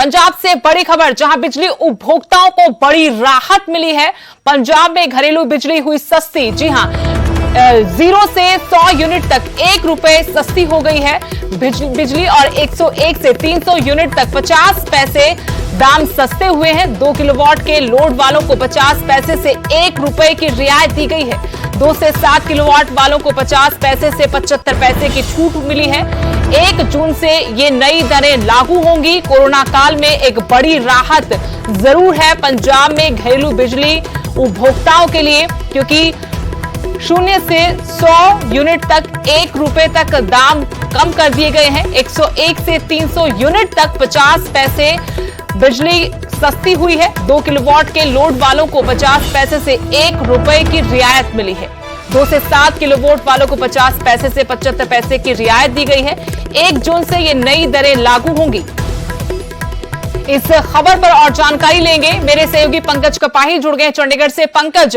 पंजाब से बड़ी खबर, जहां बिजली उपभोक्ताओं को बड़ी राहत मिली है। पंजाब में घरेलू बिजली हुई सस्ती। जी हां, 0 से 100 यूनिट तक 1 रुपए सस्ती हो गई है बिजली, और 101 से 300 यूनिट तक 50 पैसे दाम सस्ते हुए हैं। 2 किलोवाट के लोड वालों को 50 पैसे से 1 रुपए की रियायत दी गई है। 2 से 7 किलोवाट वालों को 50 पैसे से 75 पैसे की छूट मिली है। 1 जून से ये नई दरें लागू होंगी। कोरोना काल में एक बड़ी राहत जरूर है पंजाब में घरेलू बिजली उपभोक्ताओं के लिए, क्योंकि 0 से 100 यूनिट तक 1 रुपए तक दाम कम कर दिए गए हैं। 101 से 300 यूनिट तक 50 पैसे बिजली सस्ती हुई है। 2 किलोवाट के लोड वालों को 50 पैसे से 1 रुपए की रियायत मिली है। 2 से 7 किलोवाट वालों को 50 पैसे से 75 पैसे की रियायत दी गई है। 1 जून से ये नई दरें लागू होंगी। इस खबर पर और जानकारी लेंगे, मेरे सहयोगी पंकज कपाही जुड़ गए चंडीगढ़ से। पंकज,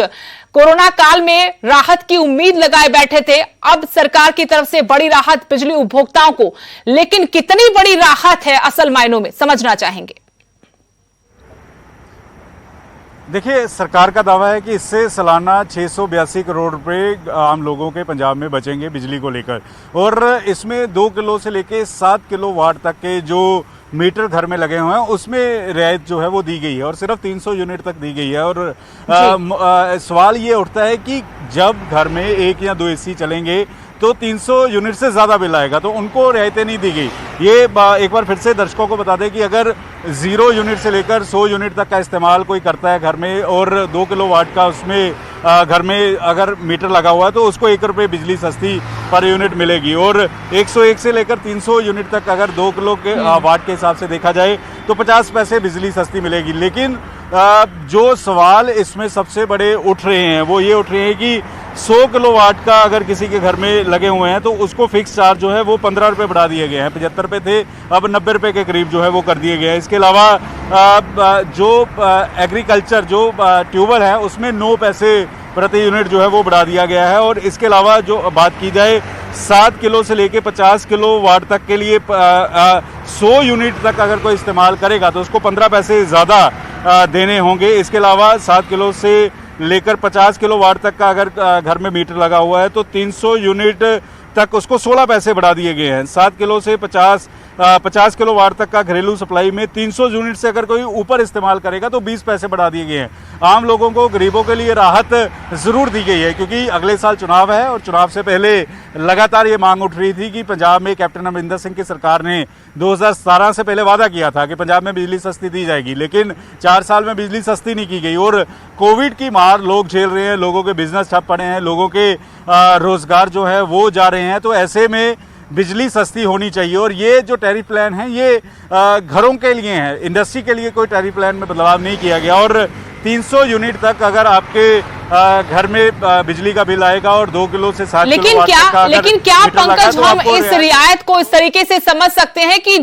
कोरोना काल में राहत की उम्मीद लगाए बैठे थे, अब सरकार की तरफ से बड़ी राहत बिजली उपभोक्ताओं को, लेकिन कितनी बड़ी राहत है असल मायनों में, समझना चाहेंगे। देखिए, सरकार का दावा है कि इससे सालाना 682 करोड़ रुपए आम लोगों के पंजाब में बचेंगे बिजली को लेकर, और इसमें 2 किलो से लेकर 7 किलो वाट तक के जो मीटर घर में लगे हुए हैं उसमें रियायत जो है वो दी गई है, और सिर्फ 300 यूनिट तक दी गई है। और सवाल ये उठता है कि जब घर में 1 या 2 एसी चलेंगे तो 300 यूनिट से ज़्यादा बिल आएगा, तो उनको रियायतें नहीं दी गई। ये एक बार फिर से दर्शकों को बता दें कि अगर 0 यूनिट से लेकर 100 यूनिट तक का इस्तेमाल कोई करता है घर में, और 2 किलो वाट का उसमें घर में अगर मीटर लगा हुआ है, तो उसको 1 रुपये बिजली सस्ती पर यूनिट मिलेगी। और 101 से लेकर 300 यूनिट तक अगर 2 किलो के वाट के हिसाब से देखा जाए तो 50 पैसे बिजली सस्ती मिलेगी। लेकिन जो सवाल इसमें सबसे बड़े उठ रहे हैं वो ये उठ रहे हैं कि 100 किलो वाट का अगर किसी के घर में लगे हुए हैं तो उसको फिक्स चार्ज जो है वो 15 रुपये बढ़ा दिए गए हैं। 75 रुपये थे, अब 90 रुपये के करीब जो है वो कर दिए गए हैं। इसके अलावा जो एग्रीकल्चर जो ट्यूबवेल है उसमें 9 पैसे प्रति यूनिट जो है वो बढ़ा दिया गया है। और इसके अलावा जो बात की जाए 7 किलो से लेके 50 किलो वाट तक के लिए 100 यूनिट तक अगर कोई इस्तेमाल करेगा तो उसको 15 पैसे ज़्यादा देने होंगे। इसके अलावा 7 किलो से लेकर 50 किलो वाट तक का अगर घर में मीटर लगा हुआ है तो 300 यूनिट तक उसको 16 पैसे बढ़ा दिए गए हैं। 7 किलो से 50 किलो वाट तक का घरेलू सप्लाई में 300 यूनिट से अगर कोई ऊपर इस्तेमाल करेगा तो 20 पैसे बढ़ा दिए गए हैं। आम लोगों को, गरीबों के लिए राहत ज़रूर दी गई है, क्योंकि अगले साल चुनाव है और चुनाव से पहले लगातार ये मांग उठ रही थी कि पंजाब में कैप्टन अमरिंदर सिंह की सरकार ने 2017 से पहले वादा किया था कि पंजाब में बिजली सस्ती दी जाएगी, लेकिन 4 साल में बिजली सस्ती नहीं की गई। और कोविड की मार लोग झेल रहे हैं, लोगों के बिजनेस ठप पड़े हैं, लोगों के रोजगार जो है वो जा रहे हैं, तो ऐसे में बिजली सस्ती होनी चाहिए। और ये जो टैरिफ प्लान है ये घरों के लिए है, इंडस्ट्री के लिए कोई टैरिफ प्लान में बदलाव नहीं किया गया। और 300 यूनिट तक अगर आपके घर में बिजली का बिल आएगा और 2 किलो से 7 किलो वाट तक का लेकिन क्या पंकज, हम इस रियायत को इस तरीके से समझ सकते हैं कि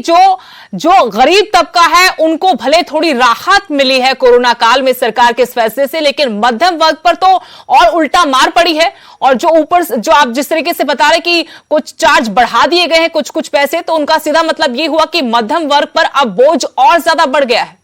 जो गरीब तबका है उनको भले थोड़ी राहत मिली है कोरोना काल में सरकार के इस फैसले से, लेकिन मध्यम वर्ग पर तो और उल्टा मार पड़ी है। और जो ऊपर जो आप जिस तरीके से बता रहे कि कुछ चार्ज बढ़ा दिए गए हैं कुछ पैसे, तो उनका सीधा मतलब ये हुआ कि मध्यम वर्ग पर अब बोझ और ज्यादा बढ़ गया है।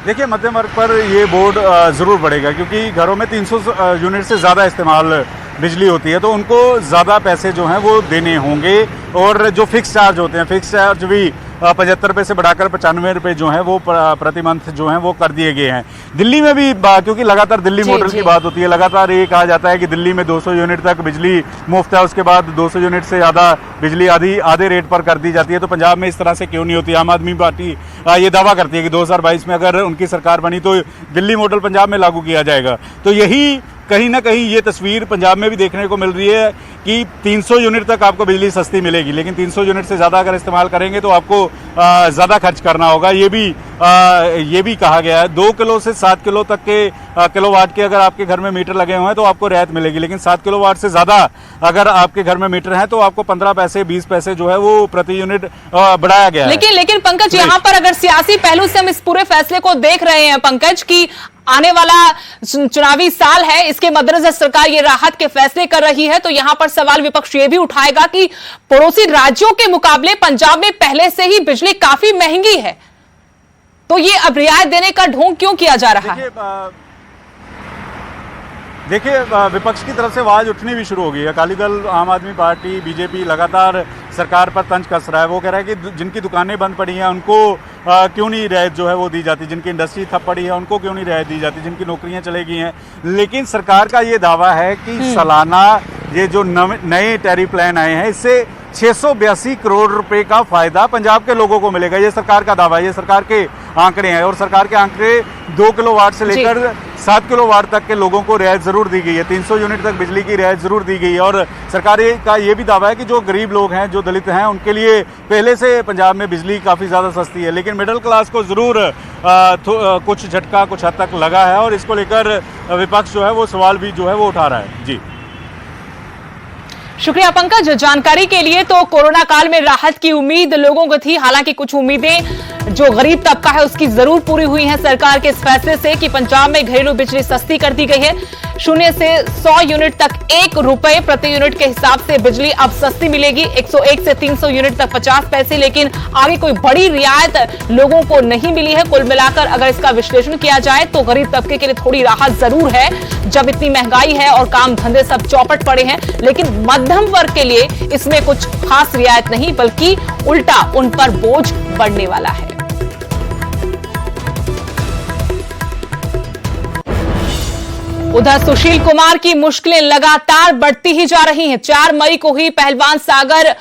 देखिए, मध्यम वर्ग पर ये बोर्ड ज़रूर बढ़ेगा, क्योंकि घरों में 300 यूनिट से ज़्यादा इस्तेमाल बिजली होती है, तो उनको ज़्यादा पैसे जो हैं वो देने होंगे। और जो फिक्स चार्ज होते हैं, फिक्स चार्ज भी 75 रुपये से बढ़ाकर 95 रुपये जो हैं वो प्रति मंथ जो हैं वो कर दिए गए हैं। दिल्ली में भी, क्योंकि लगातार दिल्ली मॉडल की बात होती है, लगातार ये कहा जाता है कि दिल्ली में 200 यूनिट तक बिजली मुफ्त है, उसके बाद 200 यूनिट से ज़्यादा बिजली आधे रेट पर कर दी जाती है। तो पंजाब में इस तरह से क्यों नहीं होती? आम आदमी पार्टी ये दावा करती है कि 2022 में अगर उनकी सरकार बनी तो दिल्ली मॉडल पंजाब में लागू किया जाएगा। तो यही कहीं ना कहीं ये तस्वीर पंजाब में भी देखने को मिल रही है कि 300 यूनिट तक आपको बिजली सस्ती मिलेगी, लेकिन 300 यूनिट से ज़्यादा अगर इस्तेमाल करेंगे तो आपको ज़्यादा खर्च करना होगा। ये भी कहा गया है। 2 किलो से 7 किलो तक के किलोवाट के अगर आपके घर में मीटर लगे हुए हैं तो आपको रियायत मिलेगी, लेकिन 7 किलोवाट से ज़्यादा अगर आपके घर में मीटर है तो आपको 15 पैसे 20 पैसे जो है वो प्रति यूनिट बढ़ाया गया है। लेकिन पंकज, यहाँ पर अगर सियासी पहलू से हम इस पूरे फैसले को देख रहे हैं पंकज, की आने वाला चुनावी साल है, इसके मद्देनजर सरकार ये राहत के फैसले कर रही है, तो यहां पर सवाल विपक्ष ये भी उठाएगा कि पड़ोसी राज्यों के मुकाबले पंजाब में पहले से ही बिजली काफी महंगी है, तो ये अब रियायत देने का ढोंग क्यों किया जा रहा है? देखिए, विपक्ष की तरफ से आवाज उठनी भी शुरू हो गई है। अकाली दल, आम आदमी पार्टी, बीजेपी लगातार सरकार पर तंज कस रहा है। वो कह रहा है कि जिनकी दुकानें बंद पड़ी हैं उनको क्यों नहीं रियायत जो है वो दी जाती, जिनकी इंडस्ट्री ठप पड़ी है उनको क्यों नहीं रियायत दी जाती, जिनकी नौकरियां चली गई हैं। लेकिन सरकार का ये दावा है कि सालाना ये जो नए टैरिफ प्लान आए हैं इससे 682 करोड़ रुपए का फायदा पंजाब के लोगों को मिलेगा। ये सरकार का दावा है, ये सरकार के आंकड़े हैं और सरकार के आंकड़े 2 किलोवाट से लेकर 7 किलोवाट तक के लोगों को रियायत जरूर दी गई है। 300 यूनिट तक बिजली की रियायत जरूर दी गई है और सरकार का ये भी दावा है कि जो गरीब लोग हैं, जो दलित हैं, उनके लिए पहले से पंजाब में बिजली काफ़ी ज़्यादा सस्ती है। लेकिन मिडिल क्लास को ज़रूर कुछ झटका कुछ हद तक लगा है और इसको लेकर विपक्ष जो है वो सवाल भी जो है वो उठा रहा है। जी, शुक्रिया पंकज जानकारी के लिए। तो कोरोना काल में राहत की उम्मीद लोगों को थी, हालांकि कुछ उम्मीदें जो गरीब तबका है उसकी जरूर पूरी हुई हैं सरकार के इस फैसले से कि पंजाब में घरेलू बिजली सस्ती कर दी गई है। 0 से 100 यूनिट तक ₹1 प्रति यूनिट के हिसाब से बिजली अब सस्ती मिलेगी। 101 से 300 यूनिट तक 50 पैसे, लेकिन आगे कोई बड़ी रियायत लोगों को नहीं मिली है। कुल मिलाकर अगर इसका विश्लेषण किया जाए तो गरीब तबके के लिए थोड़ी राहत जरूर है, जब इतनी महंगाई है और काम धंधे सब चौपट पड़े हैं। लेकिन मध्यम वर्ग के लिए इसमें कुछ खास रियायत नहीं, बल्कि उल्टा उन पर बोझ बढ़ने वाला है। उधर सुशील कुमार की मुश्किलें लगातार बढ़ती ही जा रही हैं। 4 मई को ही पहलवान सागर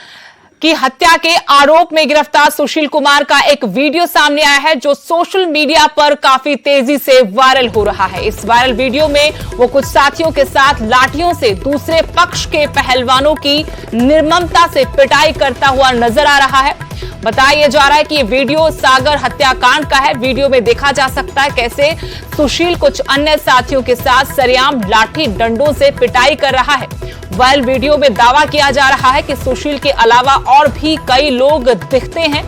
की हत्या के आरोप में गिरफ्तार सुशील कुमार का एक वीडियो सामने आया है जो सोशल मीडिया पर काफी तेजी से वायरल हो रहा है। इस वायरल वीडियो में वो कुछ साथियों के साथ लाठियों से दूसरे पक्ष के पहलवानों की निर्ममता से पिटाई करता हुआ नजर आ रहा है। बताया जा रहा है कि ये वीडियो सागर हत्याकांड का है। वीडियो में देखा जा सकता है कैसे सुशील कुछ अन्य साथियों के साथ सरेआम लाठी डंडों से पिटाई कर रहा है। वायरल वीडियो में दावा किया जा रहा है कि सुशील के अलावा और भी कई लोग दिखते हैं।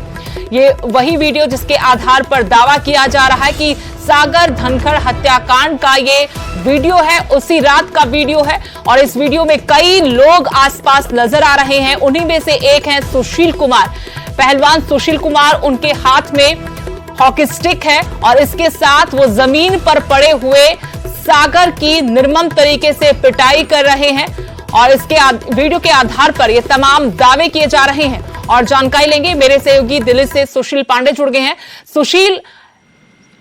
ये वही वीडियो जिसके आधार पर दावा किया जा रहा है कि सागर धनखड़ हत्याकांड का ये वीडियो है, उसी रात का वीडियो है और इस वीडियो में कई लोग आसपास नजर आ रहे हैं। उन्हीं में से एक है सुशील कुमार। पहलवान सुशील कुमार, उनके हाथ में हॉकी स्टिक है और इसके साथ वो जमीन पर पड़े हुए सागर की निर्मम तरीके से पिटाई कर रहे हैं और इसके वीडियो के आधार पर ये तमाम दावे किए जा रहे हैं। और जानकारी लेंगे, मेरे सहयोगी दिल्ली से सुशील पांडे जुड़ गए हैं। सुशील,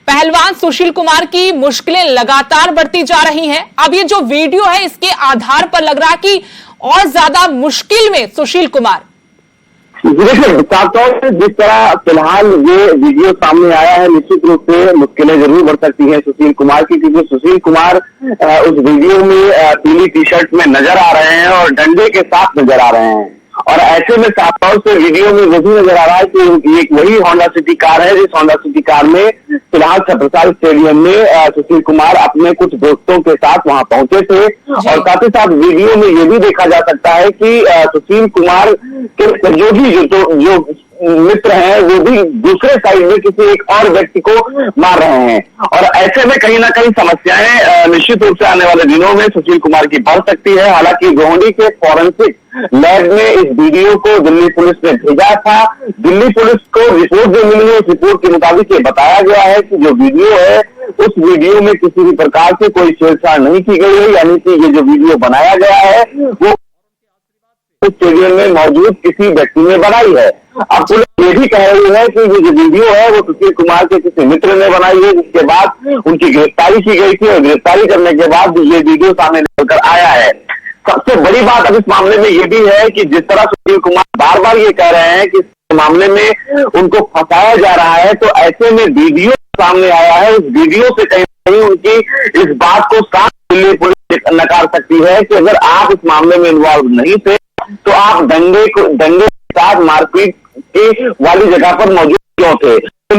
पहलवान सुशील कुमार की मुश्किलें लगातार बढ़ती जा रही हैं। अब ये जो वीडियो है इसके आधार पर लग रहा है कि और ज्यादा मुश्किल में सुशील कुमार। देखिए, साफ तौर से जिस तरह फिलहाल ये वीडियो सामने आया है, निश्चित रूप से मुश्किलें जरूर बढ़ सकती हैं सुशील कुमार की, क्योंकि सुशील कुमार उस वीडियो में पीली टी शर्ट में नजर आ रहे हैं और डंडे के साथ नजर आ रहे हैं। और ऐसे में साफ तौर से वीडियो में वो भी नजर आ रहा है कि एक वही होंडा सिटी कार है जिस होंडा सिटी कार में फिलहाल छत्रसाल स्टेडियम में सुशील कुमार अपने कुछ दोस्तों के साथ वहां पहुंचे थे। और साथ ही साथ वीडियो में ये भी देखा जा सकता है कि सुशील कुमार के सहयोगी जो मित्र हैं वो भी दूसरे साइड में किसी एक और व्यक्ति को मार रहे हैं। और ऐसे में कहीं ना कहीं समस्याएं निश्चित रूप से आने वाले दिनों में सुशील कुमार की बढ़ सकती है। हालांकि गोहंडी के फॉरेंसिक लैब में इस वीडियो को दिल्ली पुलिस ने भेजा था। दिल्ली पुलिस को रिपोर्ट जो मिली है, उस रिपोर्ट के मुताबिक ये बताया गया है कि जो वीडियो है उस वीडियो में किसी भी प्रकार से कोई छेड़छाड़ नहीं की गई है, यानी कि ये जो वीडियो बनाया गया है वो स्टेडियम में मौजूद किसी व्यक्ति ने बनाई है। अब पुलिस ये भी कह रही है कि ये जो वीडियो है वो सुशील कुमार के किसी मित्र ने बनाई है, जिसके बाद उनकी गिरफ्तारी की गई थी और गिरफ्तारी करने के बाद ये वीडियो सामने निकल कर आया है। सबसे बड़ी बात अब इस मामले में ये भी है कि जिस तरह सुशील कुमार बार बार ये कह रहे हैं कि इस मामले में उनको फंसाया जा रहा है, तो ऐसे में वीडियो सामने आया है। उस वीडियो से कहीं ना कहीं उनकी इस बात को साफ दिल्ली पुलिस नकार सकती है कि अगर आप इस मामले में इन्वॉल्व नहीं थे तो आप दंगे के साथ मारपीट के वाली जगह पर मौजूद क्यों थे। तो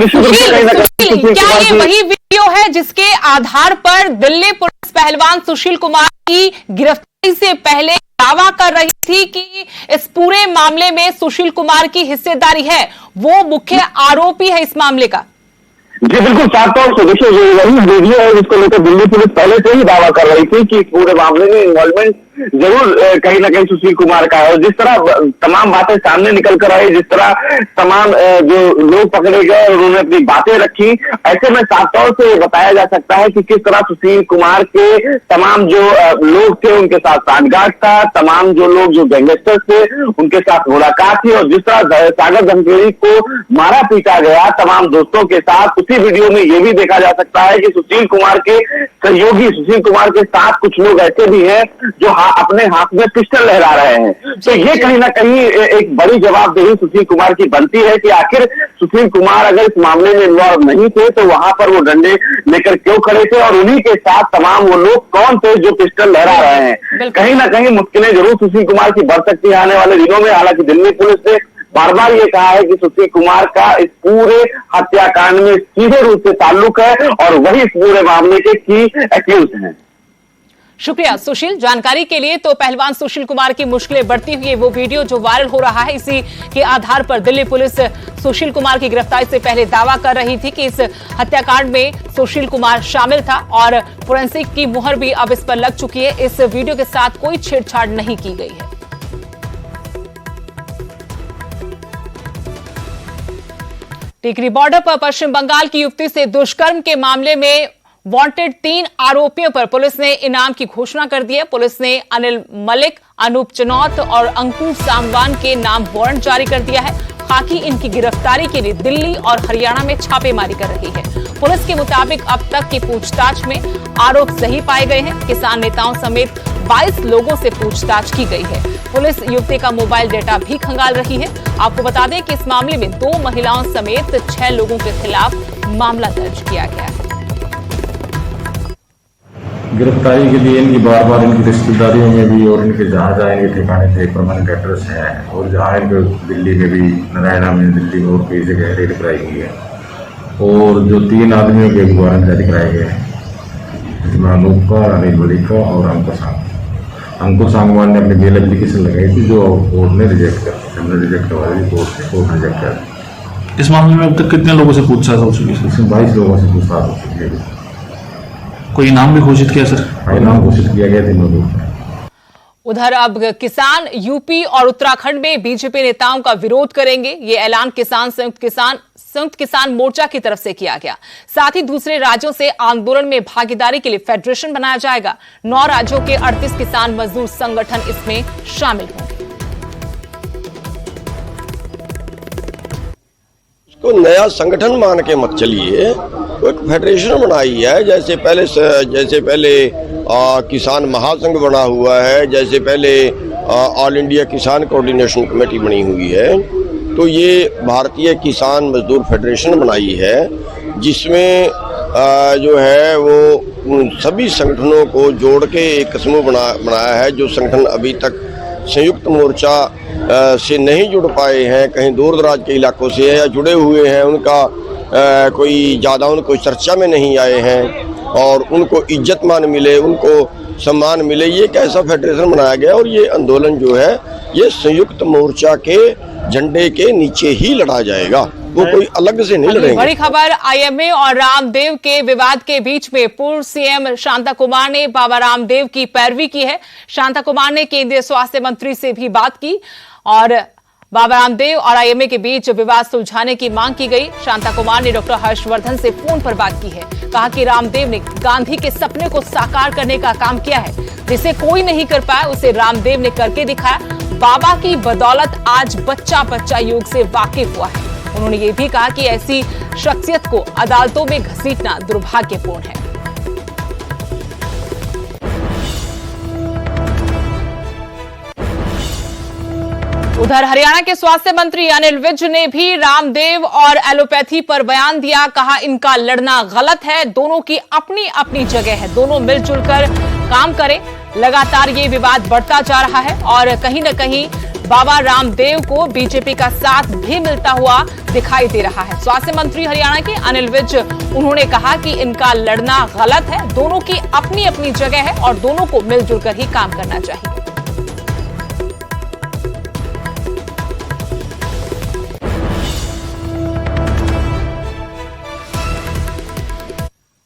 क्या ये वही वीडियो है जिसके आधार पर दिल्ली पुलिस पहलवान सुशील कुमार की गिरफ्तारी से पहले दावा कर रही थी कि इस पूरे मामले में सुशील कुमार की हिस्सेदारी है, वो मुख्य आरोपी है इस मामले का? जी बिल्कुल, साफ तौर से देखिए ये वही वीडियो है जिसको लेकर दिल्ली पुलिस पहले से ही दावा कर रही थी कि पूरे मामले में इन्वॉल्वमेंट जरूर कहीं ना कहीं सुशील कुमार का है। और जिस तरह तमाम बातें सामने निकल कर आई, जिस तरह तमाम जो लोग पकड़े गए और उन्होंने अपनी बातें रखी, ऐसे में साफ तौर से बताया जा सकता है कि किस तरह सुशील कुमार के तमाम जो लोग थे उनके साथ साठगांठ था, तमाम जो लोग जो गैंगस्टर्स थे उनके साथ मुलाकात थी, और जिस तरह सागर धनखेड़ी को मारा पीटा गया तमाम दोस्तों के साथ, उसी वीडियो में ये भी देखा जा सकता है कि सुशील कुमार के सहयोगी, सुशील कुमार के साथ कुछ लोग ऐसे भी हैं जो अपने हाथ में पिस्टल लहरा रहे हैं। तो ये कहीं ना कहीं एक बड़ी जवाबदेही सुशील कुमार की बनती है कि आखिर सुशील कुमार अगर इस मामले में इन्वॉल्व नहीं थे तो वहां पर वो डंडे लेकर क्यों खड़े थे, और उन्हीं के साथ तमाम वो लोग कौन थे जो पिस्टल लहरा रहे हैं। कहीं ना कहीं मुश्किलें जरूर सुशील कुमार की बढ़ सकती है आने वाले दिनों में। हालांकि दिल्ली पुलिस ने बार बार ये कहा है कि सुशील कुमार का इस पूरे हत्याकांड में सीधे रूप से ताल्लुक है और वही इस पूरे मामले के की एक्यूज हैं। शुक्रिया सुशील जानकारी के लिए। तो पहलवान सुशील कुमार की मुश्किलें बढ़ती हुई वो वीडियो जो वायरल हो रहा है, इसी के आधार पर दिल्ली पुलिस सुशील कुमार की गिरफ्तारी से पहले दावा कर रही थी कि इस हत्याकांड में सुशील कुमार शामिल था, और फोरेंसिक की मुहर भी अब इस पर लग चुकी है। इस वीडियो के साथ कोई छेड़छाड़ नहीं की गई है। टिकरी बॉर्डर पर पश्चिम बंगाल की युवती से दुष्कर्म के मामले में वांटेड 3 आरोपियों पर पुलिस ने इनाम की घोषणा कर दी है। पुलिस ने अनिल मलिक, अनूप चनौत और अंकुर सांगवान के नाम वारंट जारी कर दिया है। खाकी इनकी गिरफ्तारी के लिए दिल्ली और हरियाणा में छापेमारी कर रही है। पुलिस के मुताबिक अब तक की पूछताछ में आरोप सही पाए गए हैं। किसान नेताओं समेत 22 लोगों से पूछताछ की गई है। पुलिस युवती का मोबाइल डेटा भी खंगाल रही है। आपको बता दें कि इस मामले में 2 महिलाओं समेत 6 लोगों के खिलाफ मामला दर्ज किया गया है। गिरफ्तारी के लिए इनकी बार बार इनकी रिश्तेदारियों में भी और इनके जहाँ जहाँ इनके ठिकाने थे परमानेंट एड्रेस हैं, और जहाँ इनके दिल्ली में भी, नारायणा में, दिल्ली में और कई जगह रेड कराई गई है। और जो 3 आदमियों के भी वारंट जारी कराए गए हैं, जिसमें अनूप का, अनिल मलिक का और अंकुर सांगवान ने अपनी बेल एप्लीकेशन लगाई थी जो कोर्ट ने रिजेक्ट कर दी। हमने रिजेक्ट करवा दी, कोर्ट रिजेक्ट कर दी। इस मामले में अब तक कितने लोगों से पूछताछ हो चुकी है? इसमें 22 लोगों से पूछताछ हो चुकी है। कोई इनाम भी घोषित किया सर? इनाम घोषित किया गया 3 लोगों को। उधर अब किसान यूपी और उत्तराखंड में बीजेपी नेताओं का विरोध करेंगे। ये ऐलान संयुक्त किसान मोर्चा की तरफ से किया गया। साथ ही दूसरे राज्यों से आंदोलन में भागीदारी के लिए फेडरेशन बनाया जाएगा। 9 राज्यों के 38 किसान मजदूर संगठन इसमें शामिल होंगे। इसको नया संगठन मान के मत चलिए, एक फेडरेशन बनाई है। जैसे पहले किसान महासंघ बना हुआ है, जैसे पहले ऑल इंडिया किसान कोऑर्डिनेशन कमेटी बनी हुई है, तो ये भारतीय किसान मजदूर फेडरेशन बनाई है, जिसमें जो है वो सभी संगठनों को जोड़ के एक समूह बनाया है। जो संगठन अभी तक संयुक्त मोर्चा से नहीं जुड़ पाए हैं, कहीं दूर दराज के इलाकों से या जुड़े हुए हैं, उनका कोई ज़्यादा उनको चर्चा में नहीं आए हैं और उनको इज्जत मान मिले, उनको सम्मान मिले, ये एक ऐसा फेडरेशन बनाया गया। और ये आंदोलन जो है ये संयुक्त मोर्चा के झंडे के नीचे ही लड़ा जाएगा, वो कोई अलग से नहीं लड़ेंगे। बड़ी खबर आईएमए और रामदेव के विवाद के बीच में पूर्व सीएम शांता कुमार ने बाबा रामदेव की पैरवी की है। शांता कुमार ने केंद्रीय स्वास्थ्य मंत्री से भी बात की और बाबा रामदेव और आईएमए के बीच विवाद सुलझाने की मांग की गई। शांता कुमार ने डॉक्टर हर्षवर्धन से फोन पर बात की है। कहा कि रामदेव ने गांधी के सपने को साकार करने का काम किया है, जिसे कोई नहीं कर पाया उसे रामदेव ने करके दिखाया। बाबा की बदौलत आज बच्चा बच्चा योग से वाकिफ हुआ है। उन्होंने ये भी कहा कि ऐसी शख्सियत को अदालतों में घसीटना दुर्भाग्यपूर्ण है। उधर हरियाणा के स्वास्थ्य मंत्री अनिल विज ने भी रामदेव और एलोपैथी पर बयान दिया। कहा इनका लड़ना गलत है, दोनों की अपनी अपनी जगह है, दोनों मिलजुल कर काम करें। लगातार ये विवाद बढ़ता जा रहा है और कहीं न कहीं बाबा रामदेव को बीजेपी का साथ भी मिलता हुआ दिखाई दे रहा है। स्वास्थ्य मंत्री हरियाणा के अनिल विज, उन्होंने कहा कि इनका लड़ना गलत है, दोनों की अपनी अपनी जगह है और दोनों को मिलजुल कर ही काम करना चाहिए।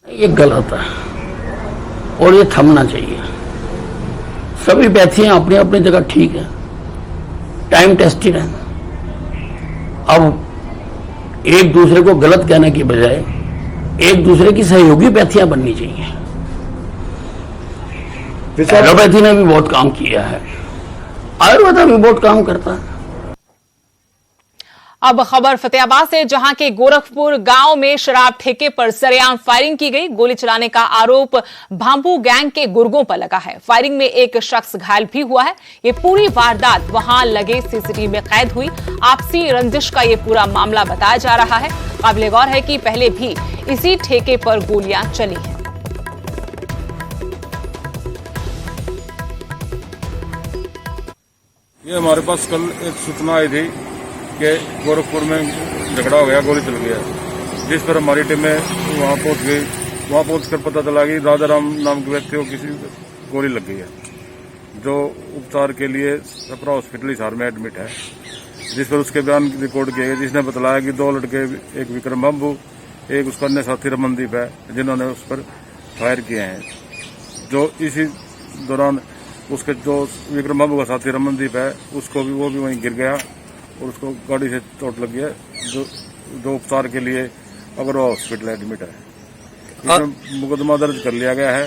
ये गलत है और ये थमना चाहिए। सभी पैथियां अपनी अपनी जगह ठीक है, टाइम टेस्टेड है। अब एक दूसरे को गलत कहने की बजाय एक दूसरे की सहयोगी पैथियां बननी चाहिए। एलोपैथी ने भी बहुत काम किया है, आयुर्वेदा भी बहुत काम करता है। अब खबर फतेहाबाद से, जहां के गोरखपुर गांव में शराब ठेके पर सरेआम फायरिंग की गई। गोली चलाने का आरोप भांबू गैंग के गुर्गों पर लगा है। फायरिंग में एक शख्स घायल भी हुआ है। ये पूरी वारदात वहां लगे सीसीटीवी में कैद हुई। आपसी रंजिश का ये पूरा मामला बताया जा रहा है। काबिले गौर है कि पहले भी इसी ठेके पर गोलियां चली हैं। ये हमारे पास कल एक सूचना आई थी कि गोरखपुर में झगड़ा हो गया, गोली चल गया, जिस पर हमारी टीमें वहां पहुंच गई। वहां पहुंचकर पता चला कि राजाराम नाम के व्यक्ति को किसी गोली लग गई है, जो उपचार के लिए सपरा हॉस्पिटल हिसार में एडमिट है। जिस पर उसके बयान रिकॉर्ड किए गए, जिसने बतलाया कि 2 लड़के, एक विक्रम बाबू, एक उसका अन्य साथी रमनदीप है, जिन्होंने उस पर फायर किए हैं। जो इसी दौरान उसके जो विक्रम बाबू का साथी रमनदीप है, उसको भी, वो भी वहीं गिर गया और उसको गाड़ी से चोट लगी है, जो उपचार के लिए अगर वो हॉस्पिटल एडमिट है। इसमें मुकदमा दर्ज कर लिया गया है।